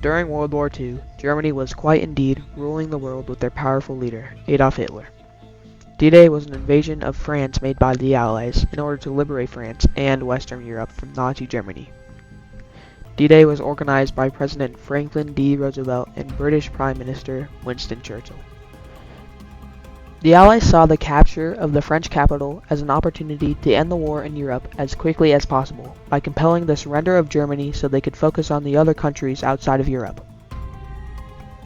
During World War II, Germany was quite indeed ruling the world with their powerful leader, Adolf Hitler. D-Day was an invasion of France made by the Allies in order to liberate France and Western Europe from Nazi Germany. D-Day was organized by President Franklin D. Roosevelt and British Prime Minister Winston Churchill. The Allies saw the capture of the French capital as an opportunity to end the war in Europe as quickly as possible by compelling the surrender of Germany so they could focus on the other countries outside of Europe.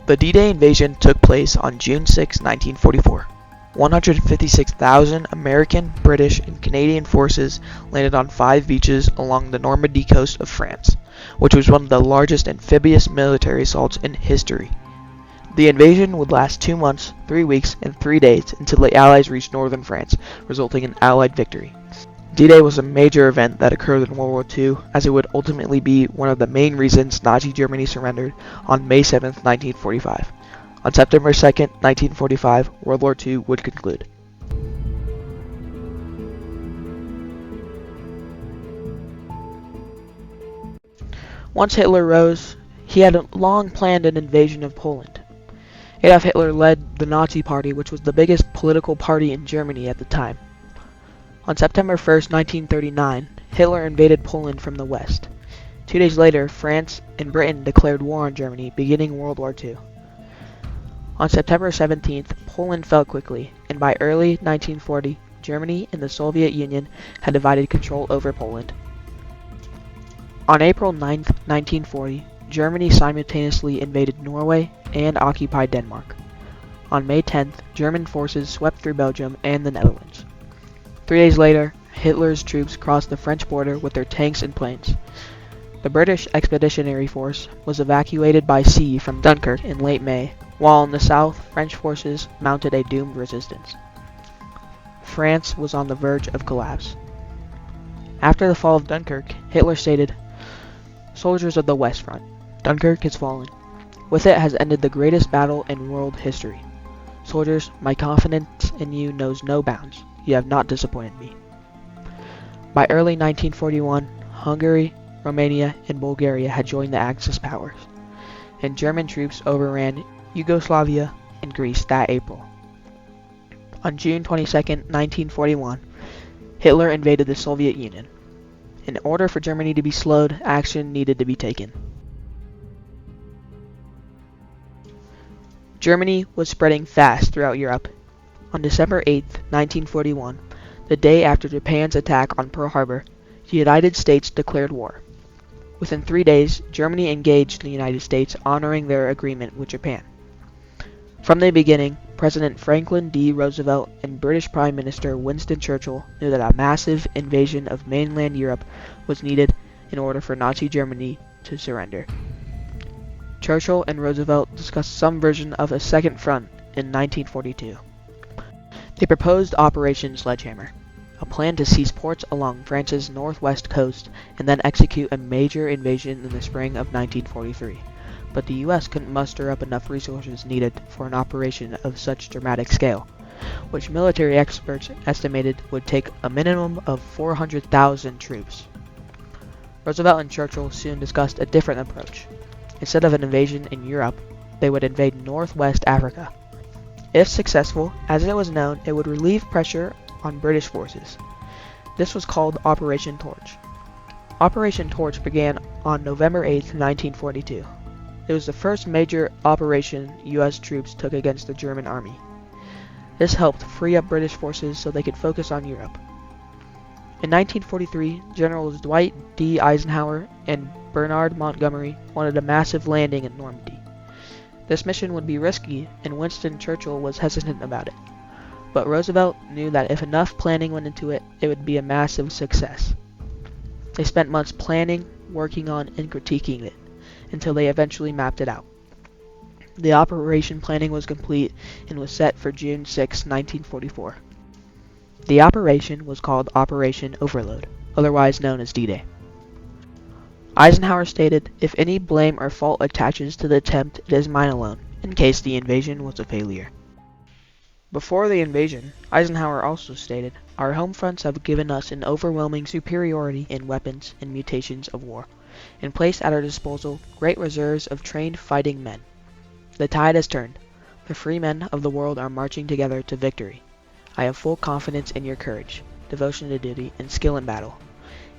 The D-Day invasion took place on June 6, 1944. 156,000 American, British, and Canadian forces landed on 5 beaches along the Normandy coast of France, which was one of the largest amphibious military assaults in history. The invasion would last 2 months, 3 weeks, and 3 days until the Allies reached northern France, resulting in Allied victory. D-Day was a major event that occurred in World War II, as it would ultimately be one of the main reasons Nazi Germany surrendered on May 7, 1945. On September 2, 1945, World War II would conclude. Once Hitler rose, he had long planned an invasion of Poland. Adolf Hitler led the Nazi Party, which was the biggest political party in Germany at the time. On September 1, 1939, Hitler invaded Poland from the west. 2 days later, France and Britain declared war on Germany, beginning World War II. On September 17th, Poland fell quickly, and by early 1940, Germany and the Soviet Union had divided control over Poland. On April 9, 1940, Germany simultaneously invaded Norway and occupied Denmark. On May 10th, German forces swept through Belgium and the Netherlands. 3 days later, Hitler's troops crossed the French border with their tanks and planes. The British Expeditionary Force was evacuated by sea from Dunkirk in late May, while in the south, French forces mounted a doomed resistance. France was on the verge of collapse. After the fall of Dunkirk, Hitler stated, "Soldiers of the West Front, Dunkirk has fallen. With it has ended the greatest battle in world history. Soldiers, my confidence in you knows no bounds. You have not disappointed me." By early 1941, Hungary, Romania, and Bulgaria had joined the Axis powers, and German troops overran Yugoslavia and Greece that April. On June 22, 1941, Hitler invaded the Soviet Union. In order for Germany to be slowed, action needed to be taken. Germany was spreading fast throughout Europe. On December 8, 1941, the day after Japan's attack on Pearl Harbor, the United States declared war. Within 3 days, Germany engaged the United States, honoring their agreement with Japan. From the beginning, President Franklin D. Roosevelt and British Prime Minister Winston Churchill knew that a massive invasion of mainland Europe was needed in order for Nazi Germany to surrender. Churchill and Roosevelt discussed some version of a second front in 1942. They proposed Operation Sledgehammer, a plan to seize ports along France's northwest coast and then execute a major invasion in the spring of 1943. But the U.S. couldn't muster up enough resources needed for an operation of such dramatic scale, which military experts estimated would take a minimum of 400,000 troops. Roosevelt and Churchill soon discussed a different approach. Instead of an invasion in Europe, they would invade northwest Africa. If successful, as it was known, it would relieve pressure on British forces. This was called Operation Torch. Operation Torch began on November 8, 1942. It was the first major operation U.S. troops took against the German army. This helped free up British forces so they could focus on Europe. In 1943, Generals Dwight D. Eisenhower and Bernard Montgomery wanted a massive landing in Normandy. This mission would be risky, and Winston Churchill was hesitant about it. But Roosevelt knew that if enough planning went into it, it would be a massive success. They spent months planning, working on, and critiquing it, until they eventually mapped it out. The operation planning was complete and was set for June 6, 1944. The operation was called Operation Overlord, otherwise known as D-Day. Eisenhower stated, "If any blame or fault attaches to the attempt, it is mine alone, in case the invasion was a failure." Before the invasion, Eisenhower also stated, "Our home fronts have given us an overwhelming superiority in weapons and mutations of war, and place at our disposal great reserves of trained fighting men. The tide has turned. The free men of the world are marching together to victory. I have full confidence in your courage, devotion to duty, and skill in battle.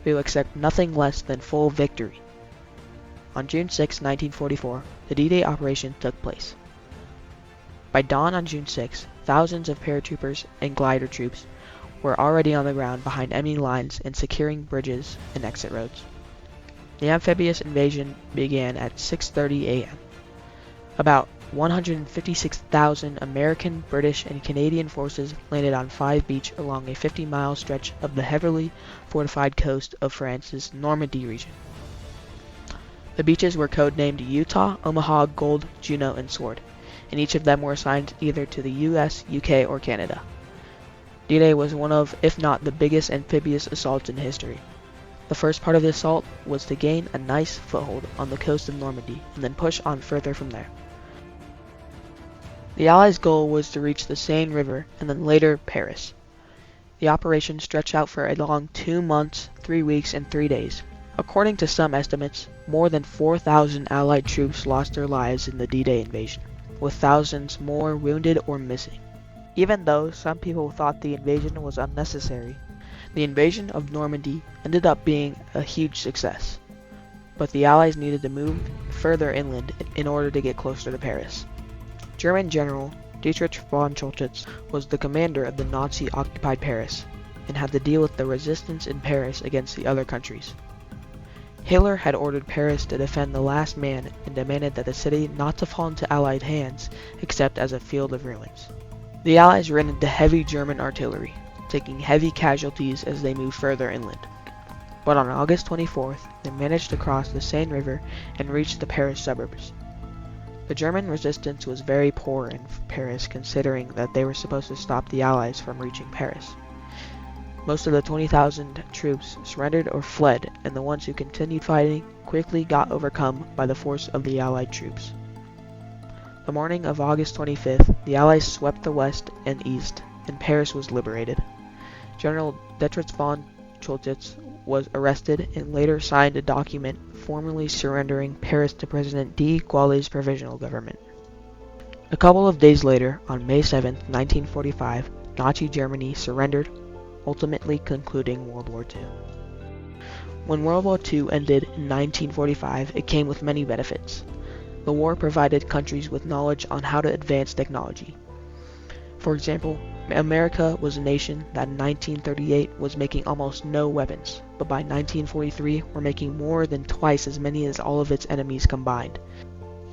We will accept nothing less than full victory. On June 6, 1944, the D-Day operation took place. By dawn on June 6, thousands of paratroopers and glider troops were already on the ground behind enemy lines and securing bridges and exit roads. The amphibious invasion began at 6:30 a.m. About 156,000 American, British, and Canadian forces landed on 5 Beach along a 50-mile stretch of the heavily fortified coast of France's Normandy region. The beaches were codenamed Utah, Omaha, Gold, Juno, and Sword, and each of them were assigned either to the US, UK, or Canada. D-Day was one of, if not the biggest amphibious assaults in history. The first part of the assault was to gain a nice foothold on the coast of Normandy and then push on further from there. The Allies' goal was to reach the Seine River and then later Paris. The operation stretched out for a long 2 months, 3 weeks, and 3 days. According to some estimates, more than 4,000 Allied troops lost their lives in the D-Day invasion, with thousands more wounded or missing. Even though some people thought the invasion was unnecessary, the invasion of Normandy ended up being a huge success. But the Allies needed to move further inland in order to get closer to Paris. German General Dietrich von Choltitz was the commander of the Nazi-occupied Paris, and had to deal with the resistance in Paris against the other countries. Hitler had ordered Paris to defend the last man and demanded that the city not to fall into Allied hands except as a field of ruins. The Allies ran into heavy German artillery, taking heavy casualties as they moved further inland. But on August 24th, they managed to cross the Seine River and reach the Paris suburbs. The German resistance was very poor in Paris, considering that they were supposed to stop the Allies from reaching Paris. Most of the 20,000 troops surrendered or fled, and the ones who continued fighting quickly got overcome by the force of the Allied troops. The morning of August 25th, the Allies swept the west and east, and Paris was liberated. General Dietrich von Choltitz was arrested and later signed a document formally surrendering Paris to President de Gaulle's provisional government. A couple of days later, on May 7, 1945, Nazi Germany surrendered, ultimately concluding World War II. When World War II ended in 1945, it came with many benefits. The war provided countries with knowledge on how to advance technology. For example, America was a nation that in 1938 was making almost no weapons, but by 1943 were making more than twice as many as all of its enemies combined,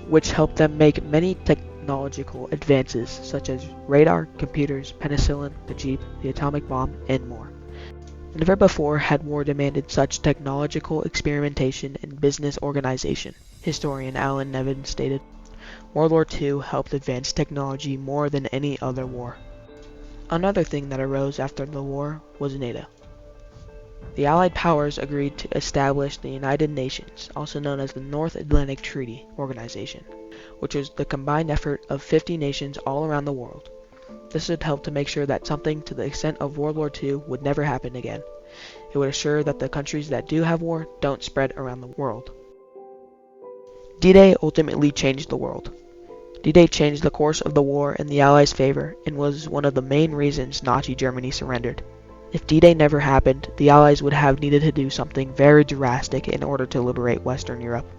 which helped them make many technological advances such as radar, computers, penicillin, the Jeep, the atomic bomb, and more. Never before had war demanded such technological experimentation and business organization, historian Alan Nevin stated. World War II helped advance technology more than any other war. Another thing that arose after the war was NATO. The Allied powers agreed to establish the United Nations, also known as the North Atlantic Treaty Organization, which was the combined effort of 50 nations all around the world. This would help to make sure that something to the extent of World War II would never happen again. It would assure that the countries that do have war don't spread around the world. D-Day ultimately changed the world. D-Day changed the course of the war in the Allies' favor and was one of the main reasons Nazi Germany surrendered. If D-Day never happened, the Allies would have needed to do something very drastic in order to liberate Western Europe.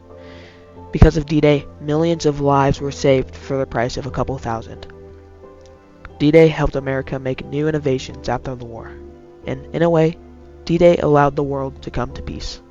Because of D-Day, millions of lives were saved for the price of a couple thousand. D-Day helped America make new innovations after the war, and in a way, D-Day allowed the world to come to peace.